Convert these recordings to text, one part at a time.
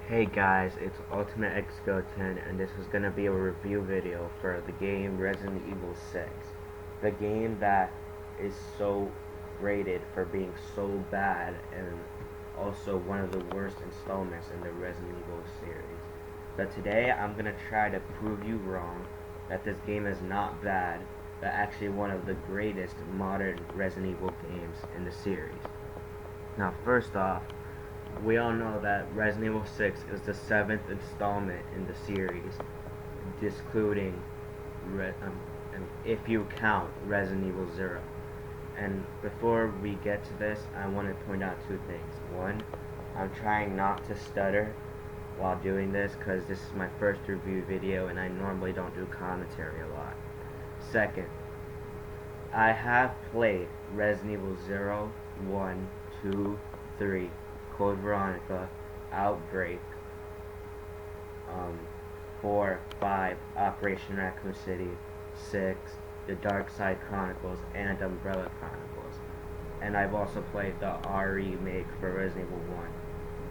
Hey guys, it's Ultimate X Go 10 and this is going to be a review video for the game Resident Evil 6. The game that is so rated for being so bad and also one of the worst installments in the Resident Evil series. But today I'm going to try to prove you wrong that this game is not bad, but actually one of the greatest modern Resident Evil games in the series. Now first off, we all know that Resident Evil 6 is the 7th installment in the series, discluding, if you count Resident Evil 0. And before we get to this, I want to point out two things. One, I'm trying not to stutter while doing this because this is my first review video and I normally don't do commentary a lot. Second, I have played Resident Evil 0, 1, 2, 3, Code Veronica, Outbreak, 4, 5, Operation Raccoon City, 6, The Dark Side Chronicles, and Umbrella Chronicles. And I've also played the remake for Resident Evil 1.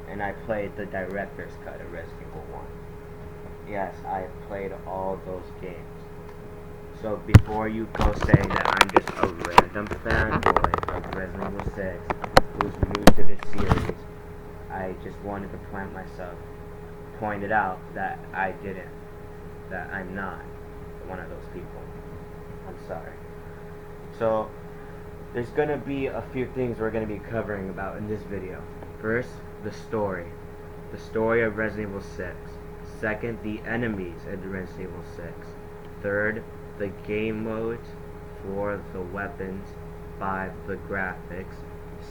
And I played the director's cut of Resident Evil 1. Yes, I've played all those games. So before you go saying that I'm just a random fanboy of Resident Evil 6 who's new to this series, I just wanted to point it out that that I'm not one of those people. I'm sorry. So, there's gonna be a few things we're gonna be covering about in this video. First, the story. The story of Resident Evil 6. Second, the enemies in Resident Evil 6. Third, the game modes. 4, the weapons. 5, the graphics.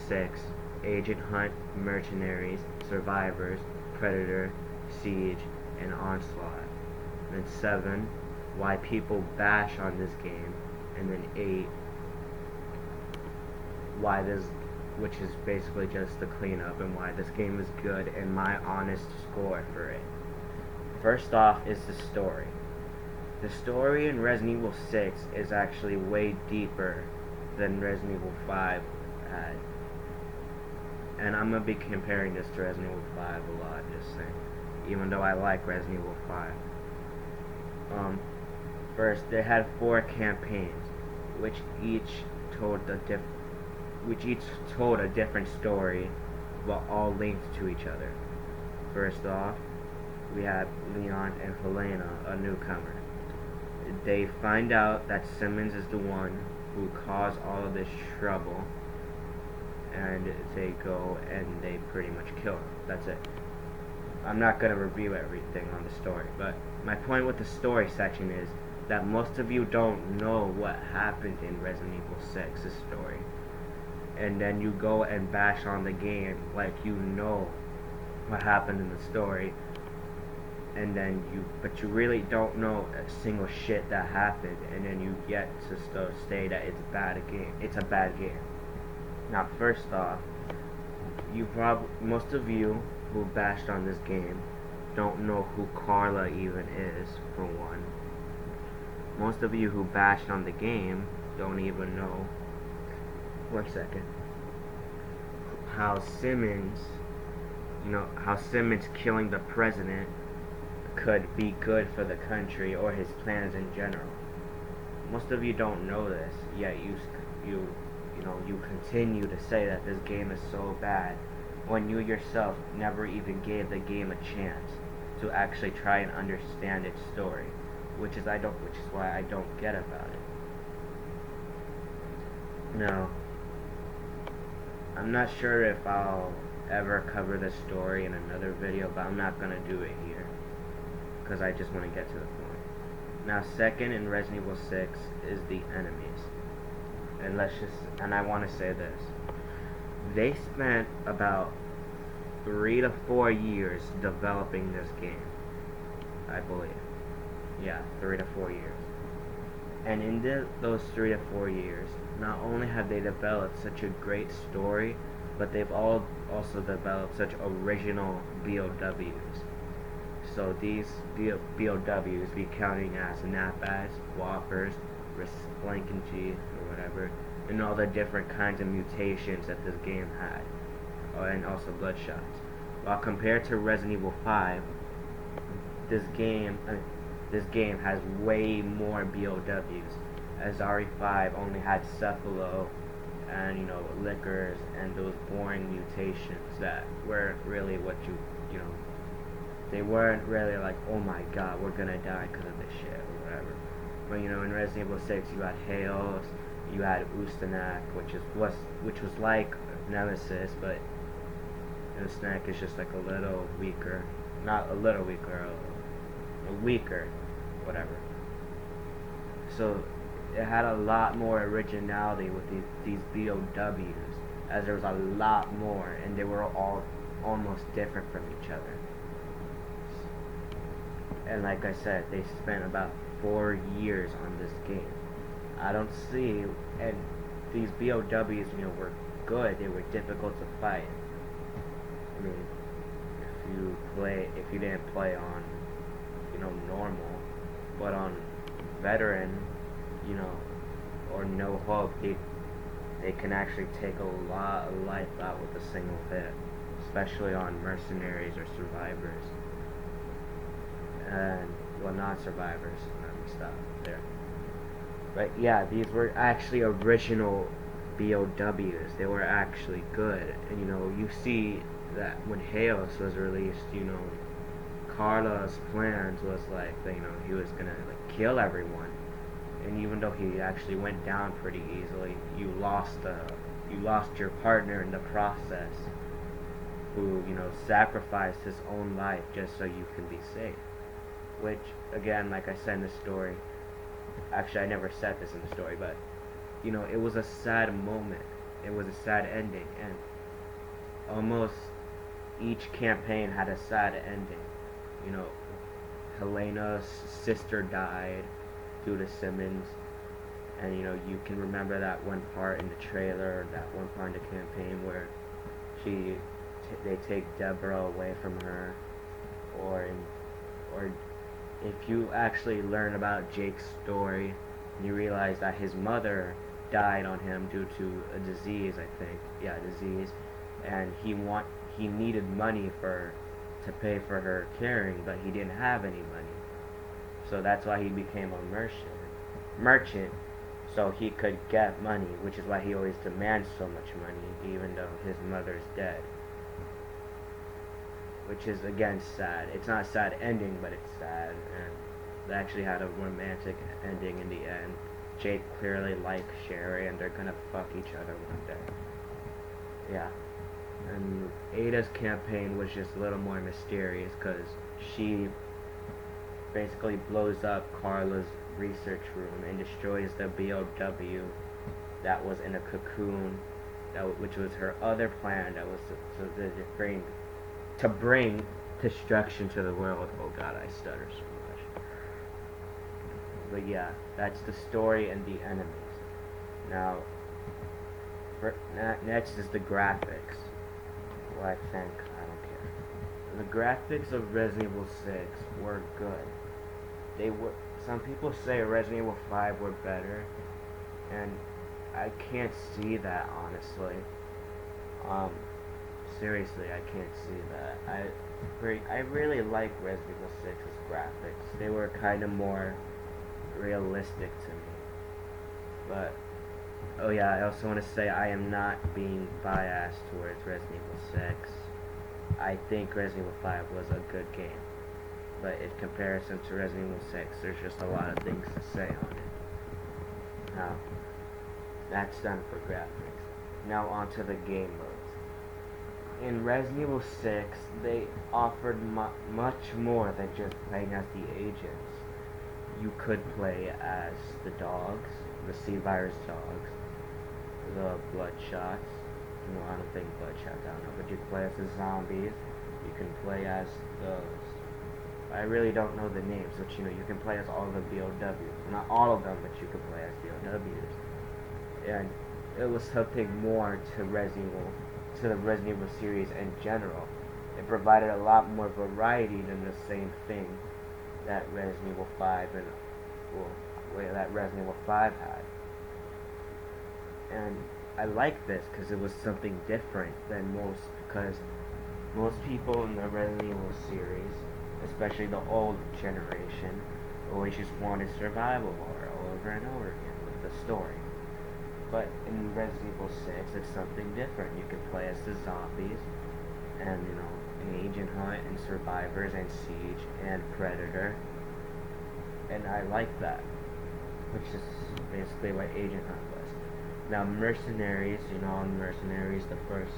6, Agent Hunt, Mercenaries, Survivors, Predator, Siege, and Onslaught. And then 7, why people bash on this game. And then 8, why this, which is basically just the cleanup, and why this game is good and my honest score for it. First off is the story. The story in Resident Evil 6 is actually way deeper than Resident Evil 5 had. And I'm going to be comparing this to Resident Evil 5 a lot, just saying. Even though I like Resident Evil 5. First, they had 4 campaigns, which each told a different story, but all linked to each other. First off, we have Leon and Helena, a newcomer. They find out that Simmons is the one who caused all of this trouble, and they go and they pretty much kill him. That's it. I'm not going to review everything on the story, but my point with the story section is that most of you don't know what happened in Resident Evil 6's story. And then you go and bash on the game like you know what happened in the story, and then but you really don't know a single shit that happened, and then you get to say that it's a bad game. Now, first off, most of you who bashed on this game don't know who Carla even is, for one. Most of you who bashed on the game don't even know, one second, how Simmons killing the president could be good for the country or his plans in general. Most of you don't know this, yet you continue to say that this game is so bad when you yourself never even gave the game a chance to actually try and understand its story, which is why I don't get about it. Now, I'm not sure if I'll ever cover this story in another video, but I'm not gonna do it here because I just want to get to the point. Now, second in Resident Evil 6 is the enemies. And I want to say this. They spent about 3 to 4 years developing this game, I believe. Yeah, 3 to 4 years. And in those 3 to 4 years, not only have they developed such a great story, but they've also developed such original BOWs. So these BOWs be counting as NAPAs, Whoppers, G, or whatever, and all the different kinds of mutations that this game had, and also Bloodshots. While compared to Resident Evil 5, this game this game has way more BOWs, as RE5 only had Cephalo and liquors and those boring mutations that weren't really what you know they weren't really like, oh my god, we're gonna die because of this shit or whatever. But in Resident Evil 6 you had Hales, you had Ustanak, which was like Nemesis, but Ustanak is just like a little weaker, not a little weaker, a weaker, whatever. So it had a lot more originality with these BOWs, as there was a lot more, and they were all almost different from each other. And like I said, they spent about 4 years on this game. I don't see, and these BOWs, were good. They were difficult to fight. I mean, if you didn't play on, normal, but on veteran, or no hope, they can actually take a lot of life out with a single hit, especially on mercenaries or survivors. And, well, not survivors, let me stop there. But yeah, these were actually original BOWs. They were actually good. And you see that when Hales was released, Carla's plans was like, he was gonna like kill everyone. And even though he actually went down pretty easily, you lost your partner in the process, who sacrificed his own life just so you can be safe. Which, again, like I said in the story, actually I never said this in the story, but it was a sad moment. It was a sad ending, and almost each campaign had a sad ending. Helena's sister died due to Simmons, and you can remember that one part in the trailer, that one part in the campaign where they take Deborah away from her, or if you actually learn about Jake's story, you realize that his mother died on him due to a disease, I think. Yeah, disease. And he needed money to pay for her caring, but he didn't have any money. So that's why he became a merchant, so he could get money, which is why he always demands so much money, even though his mother's dead. Which is, again, sad. It's not a sad ending, but it's sad, and they actually had a romantic ending in the end. Jake clearly likes Sherry, and they're gonna fuck each other one day. Yeah. And Ada's campaign was just a little more mysterious, because she basically blows up Carla's research room and destroys the BOW that was in a cocoon, which was her other plan, that was to bring destruction to the world. Oh god, I stutter so much. But yeah, that's the story and the enemies. Now, next is the graphics. Well, I think, I don't care. The graphics of Resident Evil 6 were good. Some people say Resident Evil 5 were better, and I can't see that, honestly. Seriously, I can't see that. I really like Resident Evil 6's graphics. They were kind of more realistic to me. But, oh yeah, I also want to say I am not being biased towards Resident Evil 6. I think Resident Evil 5 was a good game. But in comparison to Resident Evil 6, there's just a lot of things to say on it. Now, that's done for graphics. Now on to the game modes. In Resident Evil 6, they offered much more than just playing as the agents. You could play as the dogs, the C-Virus dogs, the Bloodshots. I don't think Bloodshots, I don't know, but you can play as the zombies. You can play as those. I really don't know the names, but you can play as all the BOWs. Not all of them, but you can play as BOWs. And it was something more to the Resident Evil series in general. It provided a lot more variety than the same thing that Resident Evil 5 had. And I like this because it was something different than most, because Most people in the Resident Evil series, especially the old generation, always just wanted survival horror over and over again with the story. But in Resident Evil 6, it's something different. You can play as the zombies, and an Agent Hunt, and survivors, and Siege, and Predator, and I like that, which is basically what Agent Hunt was. Now Mercenaries, on Mercenaries, the first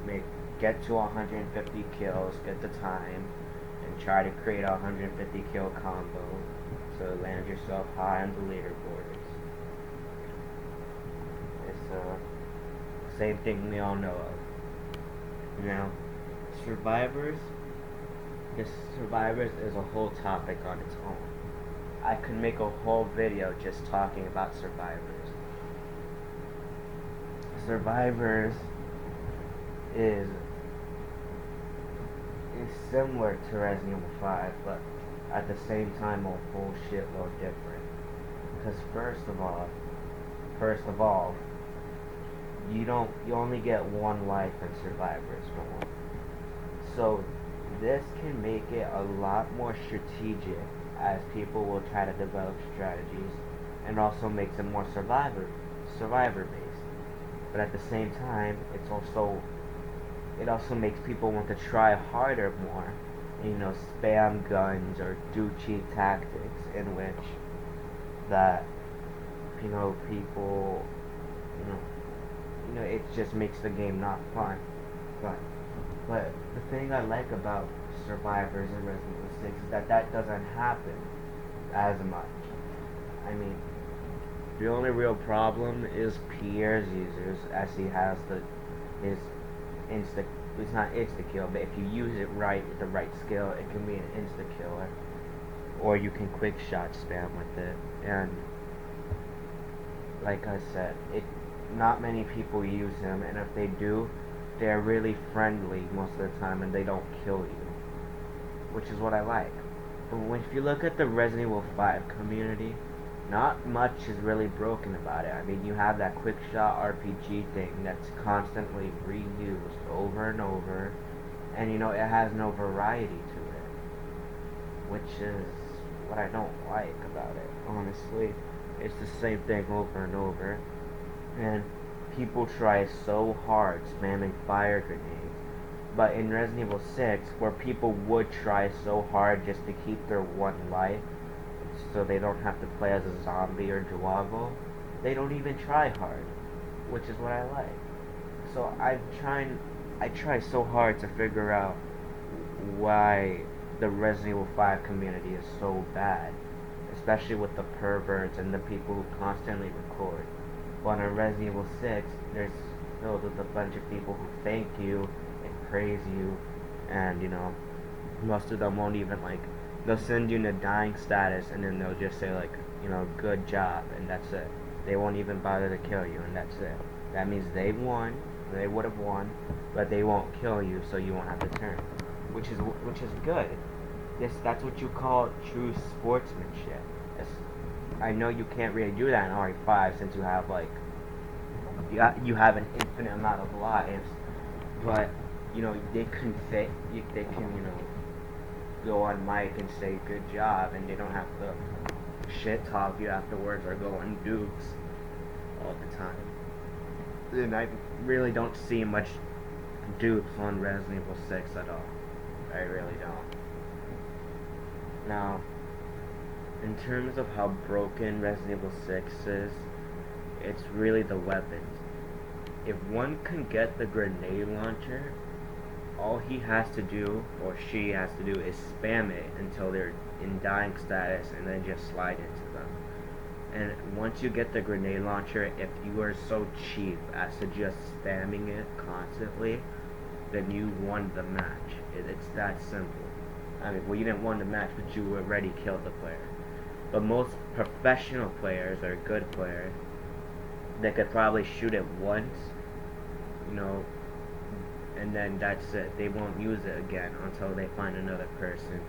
make get to 150 kills, get the time, and try to create a 150 kill combo, so land yourself high on the leaderboards. It's the same thing we all know of. Now, survivors. This survivors is a whole topic on its own. I could make a whole video just talking about survivors. Survivors is similar to Resident Evil 5, but at the same time a whole shitload different. Because first of all, you only get one life in Survivors for one. So this can make it a lot more strategic, as people will try to develop strategies, and also makes it more survivor based. But at the same time, it also makes people want to try harder more, and, spam guns or do cheat tactics, in which that people it just makes the game not fun. But the thing I like about survivors in Resident Evil 6 is that doesn't happen as much. I mean, the only real problem is Pierre's users, as he has his insta. It's not insta kill, but if you use it right with the right skill, it can be an insta killer, or you can quick shot spam with it. And like I said, not many people use him, and if they do, they're really friendly most of the time, and they don't kill you, which is what I like. But if you look at the Resident Evil 5 community, not much is really broken about it. I mean, you have that quick shot RPG thing that's constantly reused over and over, and it has no variety to it, which is what I don't like about it, honestly. It's the same thing over and over, and people try so hard spamming fire grenades. But in Resident Evil 6, where people would try so hard just to keep their one life, so they don't have to play as a zombie or Joavo, they don't even try hard, which is what I like. So I try so hard to figure out why the Resident Evil 5 community is so bad, especially with the perverts and the people who constantly record. But in Resident Evil 6, there's filled with a bunch of people who thank you and praise you, and most of them won't even they'll send you in a dying status, and then they'll just say good job, and that's it. They won't even bother to kill you, and that's it. That means they won. They would have won, but they won't kill you, so you won't have to turn, which is good. That's what you call true sportsmanship. I know you can't really do that in RE5, since you have you have an infinite amount of lives, but they can go on mic and say good job, and they don't have to shit talk you afterwards or go on dukes all the time. And I really don't see much dukes on Resident Evil 6 at all. I really don't. Now, in terms of how broken Resident Evil 6 is, it's really the weapons. If one can get the grenade launcher, all he has to do, or she has to do, is spam it until they're in dying status, and then just slide into them. And once you get the grenade launcher, if you are so cheap as to just spamming it constantly, then you won the match. It's that simple. I mean, well, you didn't win the match, but you already killed the player. But most professional players, or good players, they could probably shoot it once, and then that's it. They won't use it again until they find another person.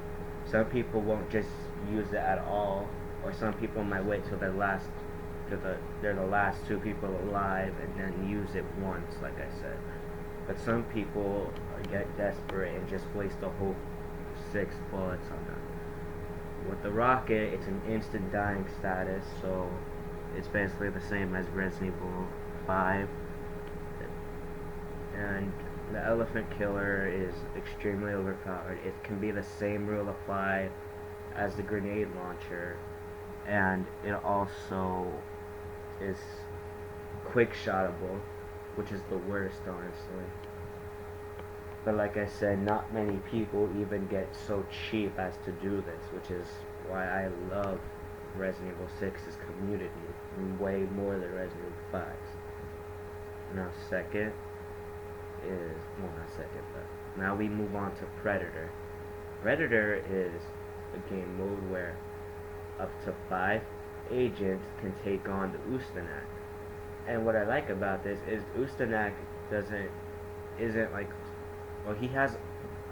Some people won't just use it at all, or some people might wait till they're the last two people alive and then use it once, like I said. But some people get desperate and just waste the whole 6 bullets on them. With the rocket, it's an instant dying status, so it's basically the same as Resident Evil 5. And the elephant killer is extremely overpowered. It can be the same rule applied as the grenade launcher, and it also is quick shotable, which is the worst, honestly. But like I said, not many people even get so cheap as to do this, which is why I love Resident Evil 6's community way more than Resident Evil 5's. Now second is, well, not second, but now we move on to Predator. Predator is a game mode where up to 5 agents can take on the Ustanak. And what I like about this is Ustanak isn't like, well, he has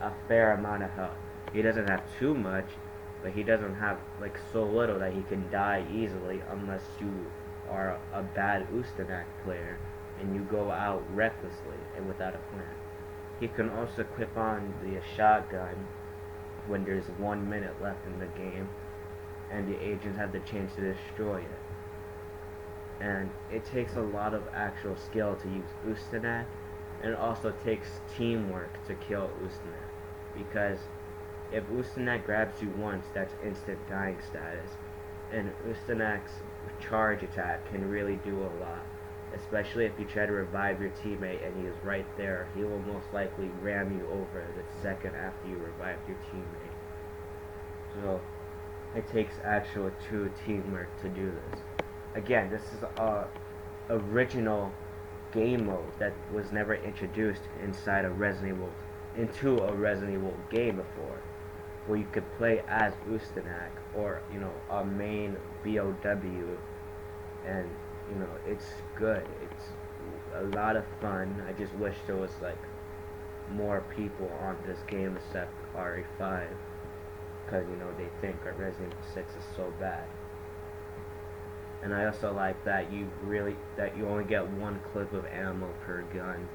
a fair amount of health. He doesn't have too much, but he doesn't have like so little that he can die easily unless you are a bad Ustanak player and you go out recklessly and without a plan. He can also clip on the shotgun when there's 1 minute left in the game and the agents have the chance to destroy it. And it takes a lot of actual skill to use Ustanak, and it also takes teamwork to kill Ustanak, because if Ustanak grabs you once, that's instant dying status, and Ustanak's charge attack can really do a lot, especially if you try to revive your teammate and he is right there. He will most likely ram you over the second after you revive your teammate. So it takes actual true teamwork to do this. Again, this is a original game mode that was never introduced into a Resident Evil game before, where you could play as Ustanak or a main BOW, and it's good. It's a lot of fun. I just wish there was like more people on this game except RE5, because they think our Resident Evil 6 is so bad. And I also like that you only get 1 clip of ammo per gun,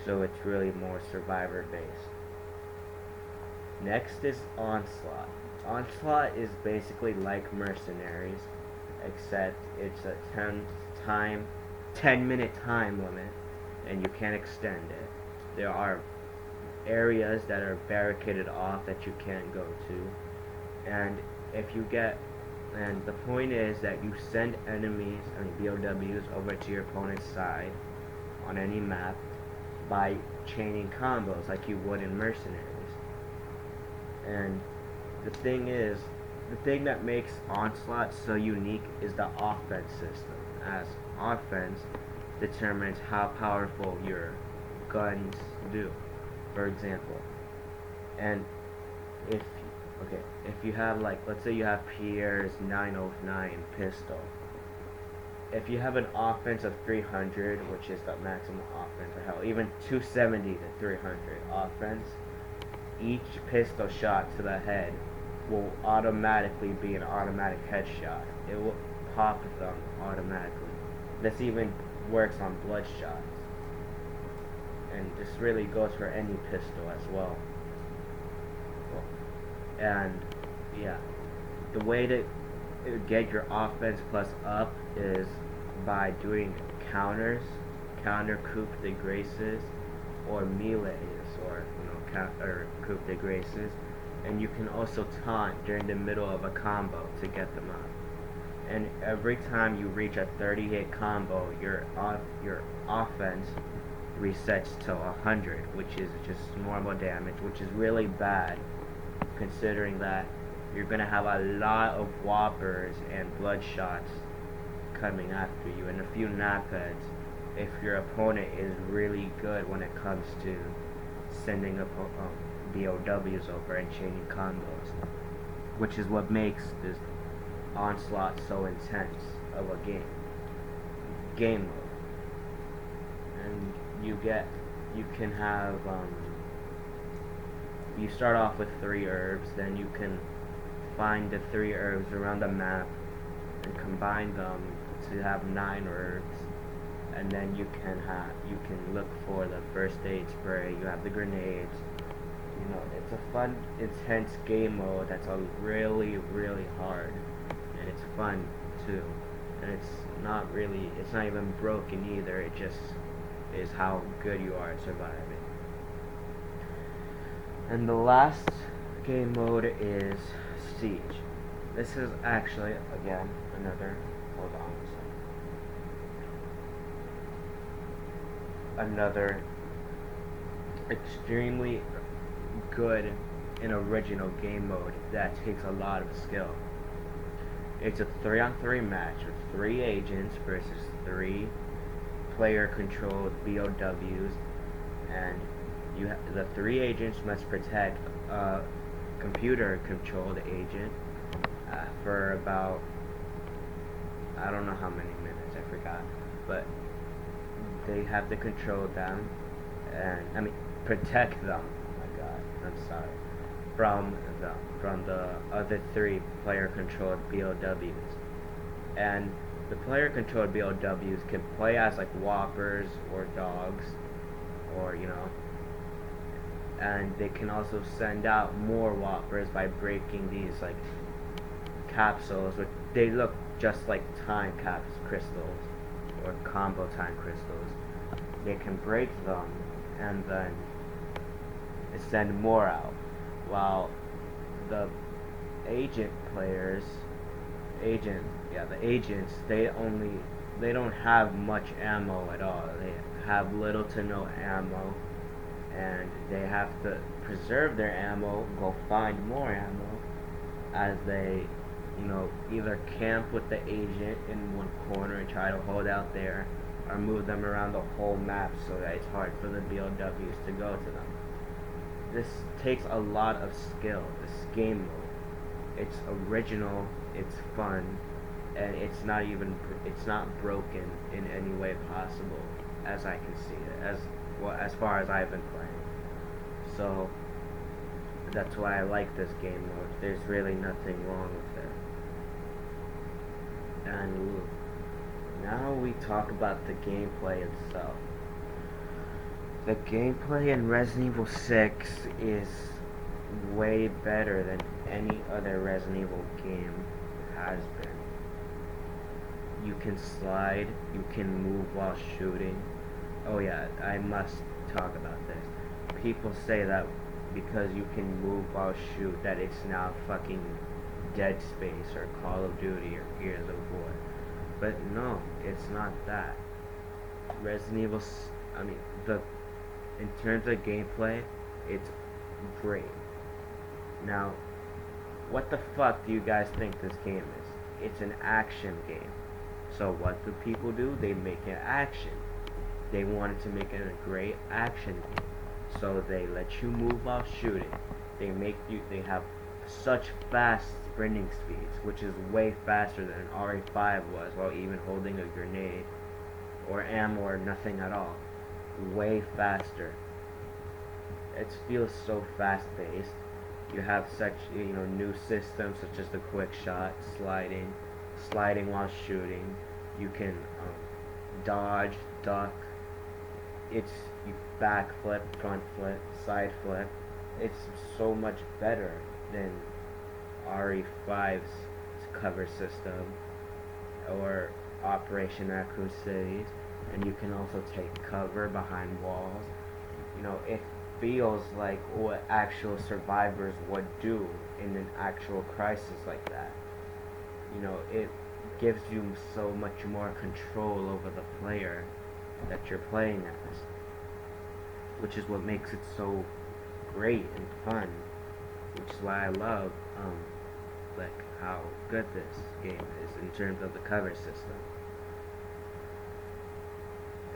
so it's really more survivor based. Next is Onslaught. Onslaught is basically like Mercenaries, except it's a 10-minute time limit, and you can't extend it. There are areas that are barricaded off that you can't go to, and the point is that you send enemies, BOWs, over to your opponent's side on any map by chaining combos like you would in Mercenaries. And the thing that makes Onslaught so unique is the offense system, as offense determines how powerful your guns do, for example. And if you have, like, let's say you have Pierre's 909 pistol. If you have an offense of 300, which is the maximum offense, or hell, even 270 to 300 offense, each pistol shot to the head will automatically be an automatic headshot. It will pop them automatically. This even works on bloodshots. And this really goes for any pistol as well. And yeah, the way to get your offense plus up is by doing counters, counter coup de graces, or melees, or coup de graces, and you can also taunt during the middle of a combo to get them up. And every time you reach a 30-hit combo, your offense resets to 100, which is just normal damage, which is really bad, considering that you're going to have a lot of whoppers and bloodshots coming after you, and a few napheads if your opponent is really good when it comes to sending up BOWs over and chaining combos, which is what makes this Onslaught so intense of a game mode. And you can have you start off with 3 herbs, then you can find the 3 herbs around the map and combine them to have 9 herbs, and then you can look for the first aid spray. You have the grenades. You know, it's a fun, intense game mode that's really, really hard, and it's fun too. And it's not even broken either. It just is how good you are at surviving. And the last game mode is Siege. This is actually, again, hold on a second. Another extremely good and original game mode that takes a lot of skill. It's a 3-on-3 match with 3 agents versus 3 player-controlled BOWs, and the 3 agents must protect a computer-controlled agent for about, I don't know how many minutes, I forgot, but they have to control them, and protect them. Oh my God, I'm sorry. From the other 3 player-controlled BOWs, and the player-controlled BOWs can play as like whoppers or dogs, or and they can also send out more whoppers by breaking these like capsules, which they look just like time crystals or combo time crystals. They can break them and then send more out, while the the agents, they don't have much ammo at all. They have little to no ammo, and they have to preserve their ammo, go find more ammo, as they, either camp with the agent in one corner and try to hold out there, or move them around the whole map so that it's hard for the BOWs to go to them. This takes a lot of skill, this game mode. It's original, it's fun, and it's not broken in any way possible, as I can see it, as far as I've been playing. So that's why I like this game mode. There's really nothing wrong with it. And now we talk about the gameplay itself. The gameplay in Resident Evil 6 is way better than any other Resident Evil game has been. You can slide, you can move while shooting. Oh yeah, I must talk about this. People say that because you can move while shoot that it's now fucking Dead Space or Call of Duty or Gears of War. But no, it's not that. Resident Evil, in terms of gameplay, it's great. Now, what the fuck do you guys think this game is? It's an action game. So what do people do? They make it action. They wanted to make it a great action game. So they let you move while shooting. They have such fast sprinting speeds, which is way faster than an RE5 was while even holding a grenade or ammo or nothing at all. Way faster. It feels so fast paced. You have such new systems such as the quick shot, sliding while shooting. You can dodge, duck. You backflip, front flip, side flip. It's so much better than RE5's cover system or Operation Raccoon City. And you can also take cover behind walls. It feels like what actual survivors would do in an actual crisis like that. It gives you so much more control over the player that you're playing as, which is what makes it so great and fun, which is why I love how good this game is in terms of the cover system.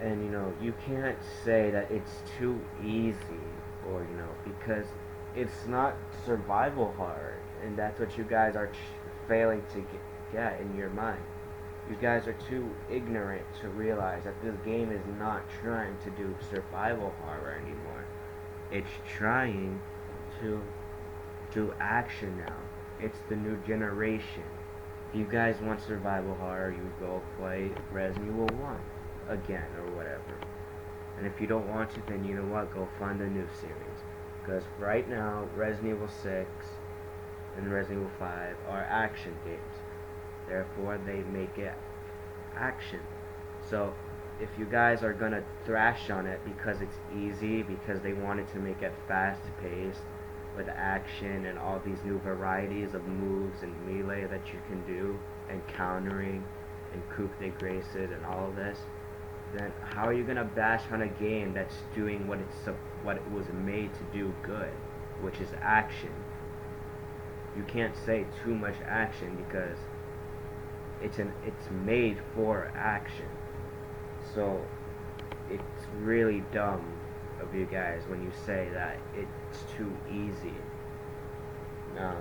And you can't say that it's too easy, or because it's not survival horror, and that's what you guys are failing to get in your mind. You guys are too ignorant to realize that this game is not trying to do survival horror anymore. It's trying to do action now. It's the new generation. If you guys want survival horror, you go play Resident Evil 1. again or whatever. And if you don't want to, then you know what? Go find a new series. Because right now, Resident Evil 6 and Resident Evil 5 are action games. Therefore, they make it action. So, if you guys are gonna thrash on it because it's easy, because they wanted to make it fast paced with action and all these new varieties of moves and melee that you can do, and countering and coup de graces and all of this, then how are you gonna bash on a game that's doing what it was made to do good, which is action? You can't say too much action because it's made for action. So it's really dumb of you guys when you say that it's too easy. Now,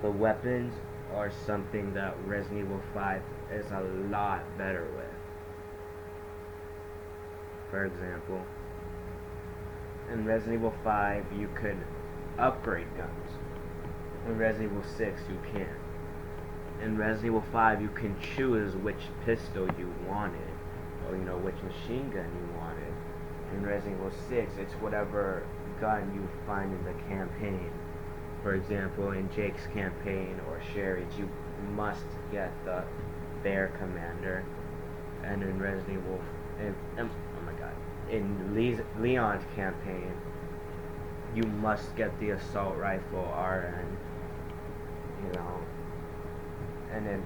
the weapons are something that Resident Evil 5 is a lot better with. For example, in Resident Evil 5 you could upgrade guns. In Resident Evil 6 you can't. In Resident Evil 5 you can choose which pistol you wanted, or which machine gun you wanted. In Resident Evil 6 it's whatever gun you find in the campaign. For example, in Jake's campaign or Sherry's, you must get the Bear Commander. And in Resident Evil, oh my god, in Leon's campaign, you must get the Assault Rifle RN. And then,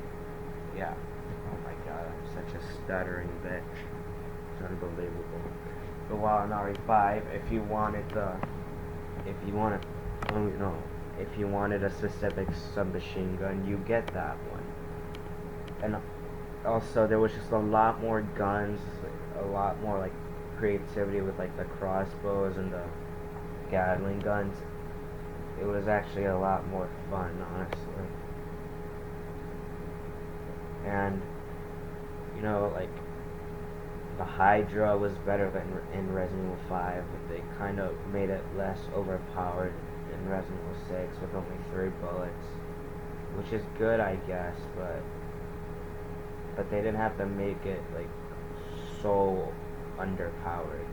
yeah, oh my god, I'm such a stuttering bitch. It's unbelievable. But while in RE5, if you wanted a specific submachine gun, you get that one. And also, there was just a lot more guns, a lot more like creativity with like the crossbows and the Gatling guns. It was actually a lot more fun, honestly. And like the Hydra was better than in Resident Evil 5, but they kind of made it less overpowered in Resident Evil 6 with only 3 bullets, which is good, I guess, but they didn't have to make it like so underpowered.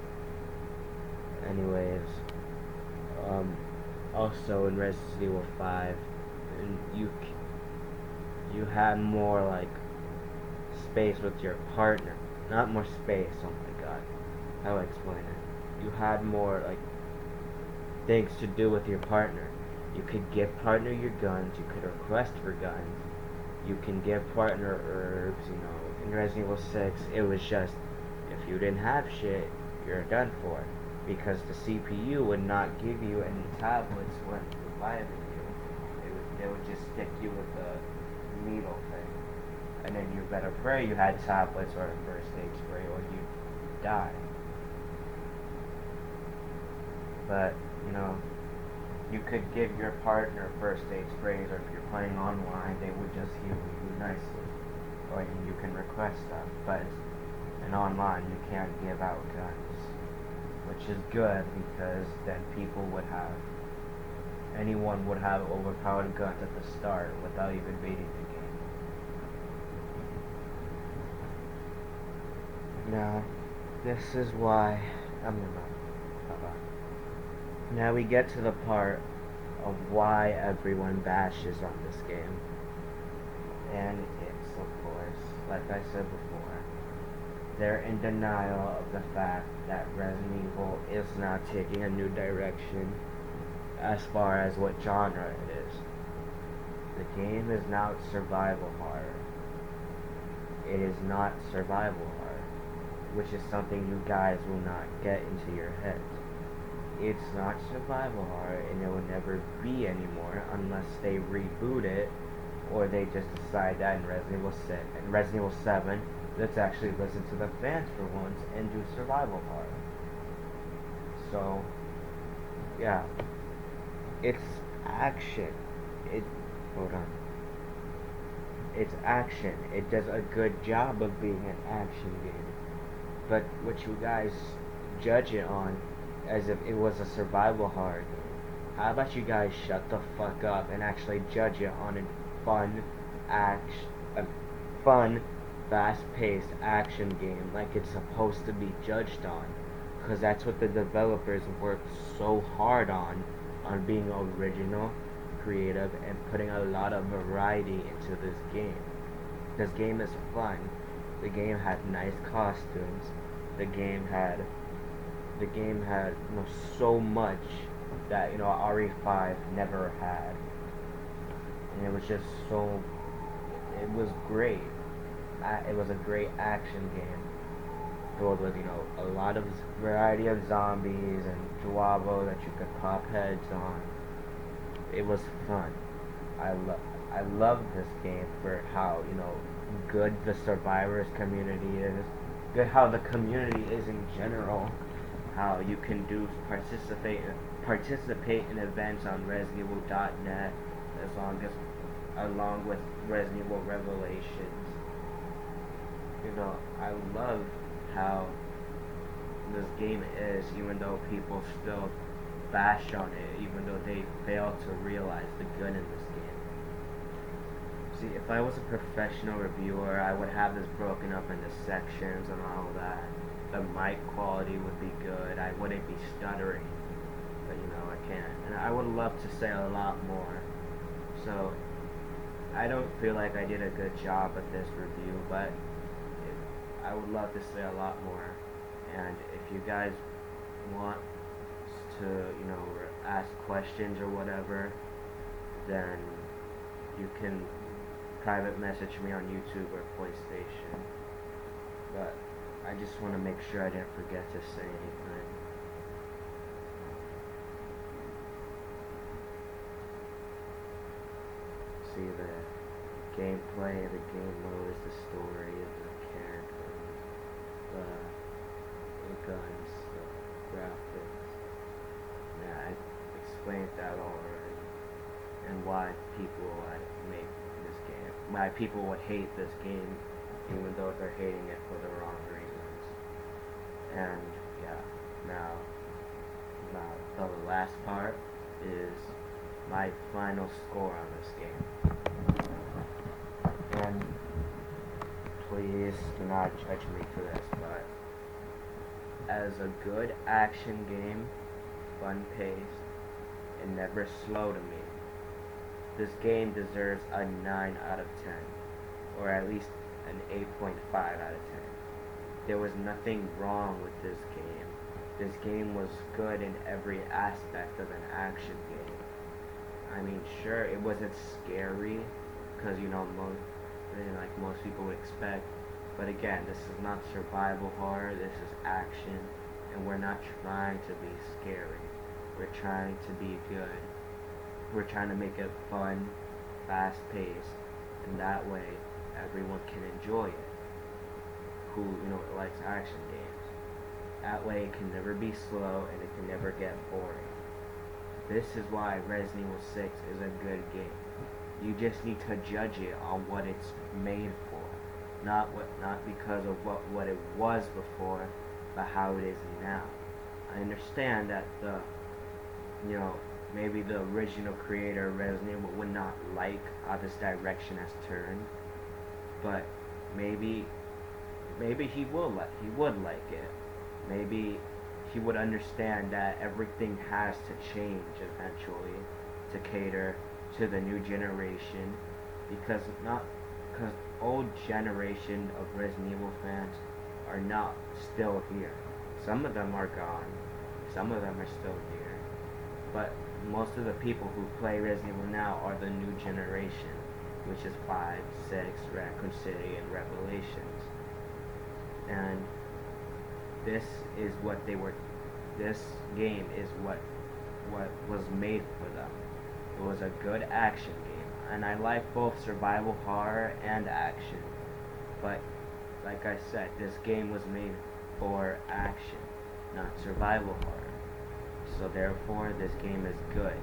Anyways, also in Resident Evil 5, you had more like space with your partner. Not more space, oh my god. How do I explain it? You had more like things to do with your partner. You could give partner your guns, you could request for guns, you can give partner herbs, In Resident Evil 6, it was just, if you didn't have shit, you're done for. Because the CPU would not give you any tablets when reviving you. They would just stick you with the needle thing. And then you better pray you had tablets or a first aid spray or you'd die. But, you could give your partner first aid sprays, or if you're playing online, they would just heal you nicely. Or you can request stuff, but in online you can't give out guns. Which is good, because then anyone would have overpowered guns at the start without even beating the game. Now, this is why now we get to the part of why everyone bashes on this game. And it's, of course, like I said before, they're in denial of the fact that Resident Evil is not taking a new direction as far as what genre it is. The game is now survival horror. It is not survival horror, which is something you guys will not get into your heads. It's not survival horror, and it will never be anymore unless they reboot it, or they just decide that in Resident Evil 6 and Resident Evil 7, let's actually listen to the fans for once and do survival horror. So, yeah, it's action. It's action. It does a good job of being an action game. But what you guys judge it on as if it was a survival horror game. How about you guys shut the fuck up and actually judge it on a fun fast-paced action game like it's supposed to be judged on, because that's what the developers worked so hard on being original, creative, and putting a lot of variety into this game. This game is fun. The game had nice costumes. The game had so much that RE5 never had, and it was just so it was great. It was a great action game filled with a lot of variety of zombies and Juavo that you could pop heads on. It was fun. I love this game for how good the survivors community is, good how the community is in general, how you can participate in events on ResidentEvil.net along with Resident Evil Revelations. I love how this game is, even though people still bash on it, even though they fail to realize the good in this game. See, if I was a professional reviewer, I would have this broken up into sections and all that. The mic quality would be good. I wouldn't be stuttering, but I can't. And I would love to say a lot more. So I don't feel like I did a good job at this review, but I would love to say a lot more. And if you guys want to, ask questions or whatever, then you can private message me on YouTube or PlayStation. But I just want to make sure I didn't forget to say anything. See the gameplay, the game modes, the story, the characters, the guns, the graphics. Yeah, I explained that already. And why people make this game. Why people would hate this game, even though they're hating it for the wrong reasons. And yeah, now the last part is my final score on this game. And please do not judge me for this, but as a good action game, fun-paced, and never slow to me, this game deserves a 9 out of 10, or at least an 8.5 out of 10. There was nothing wrong with this game. This game was good in every aspect of an action game. I mean, sure, it wasn't scary, because most people would expect. But again, this is not survival horror. This is action, and we're not trying to be scary. We're trying to be good. We're trying to make it fun, fast-paced, and that way everyone can enjoy it. Who likes action games. That way it can never be slow and it can never get boring. This is why Resident Evil 6 is a good game. You just need to judge it on what it's made for, not because of what it was before, but how it is now. I understand that maybe the original creator of Resident Evil would not like how this direction has turned, but maybe he would like it. Maybe he would understand that everything has to change eventually to cater to the new generation, because old generation of Resident Evil fans are not still here. Some of them are gone, some of them are still here, but most of the people who play Resident Evil now are the new generation, which is 5, 6, Raccoon City, and Revelations. And this game is what was made for them. It was a good action game, and I like both survival horror and action, but like I said, this game was made for action, not survival horror. So therefore, this game is good.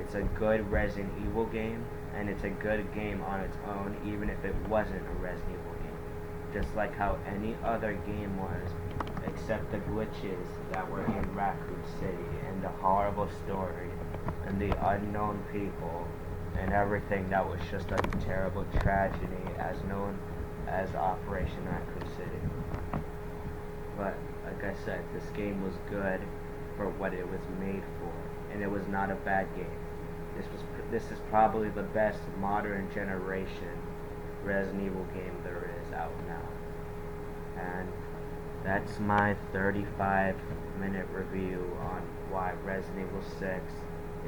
It's a good Resident Evil game, and it's a good game on its own, even if it wasn't a Resident Evil game. Just like how any other game was, except the glitches that were in Raccoon City, and the horrible story, and the unknown people, and everything that was just a terrible tragedy as known as Operation Raccoon City. But like I said, this game was good for what it was made for, and it was not a bad game. This is probably the best modern generation Resident Evil game there is out now. And that's my 35-minute review on why Resident Evil 6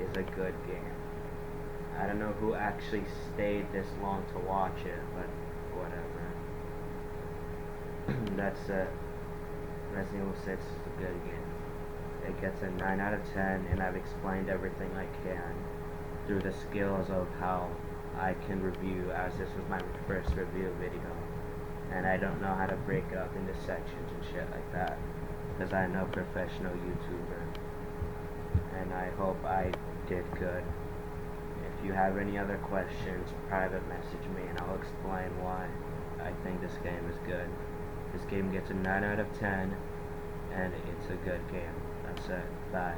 is a good game. I don't know who actually stayed this long to watch it, but whatever. That's it. Resident Evil 6 is a good game. It gets a 9 out of 10, and I've explained everything I can through the skills of how I can review, as this was my first review video. And I don't know how to break it up into sections and shit like that, because I'm no professional YouTuber. And I hope I did good. If you have any other questions, private message me and I'll explain why I think this game is good. This game gets a 9 out of 10, and it's a good game. That's it. Bye.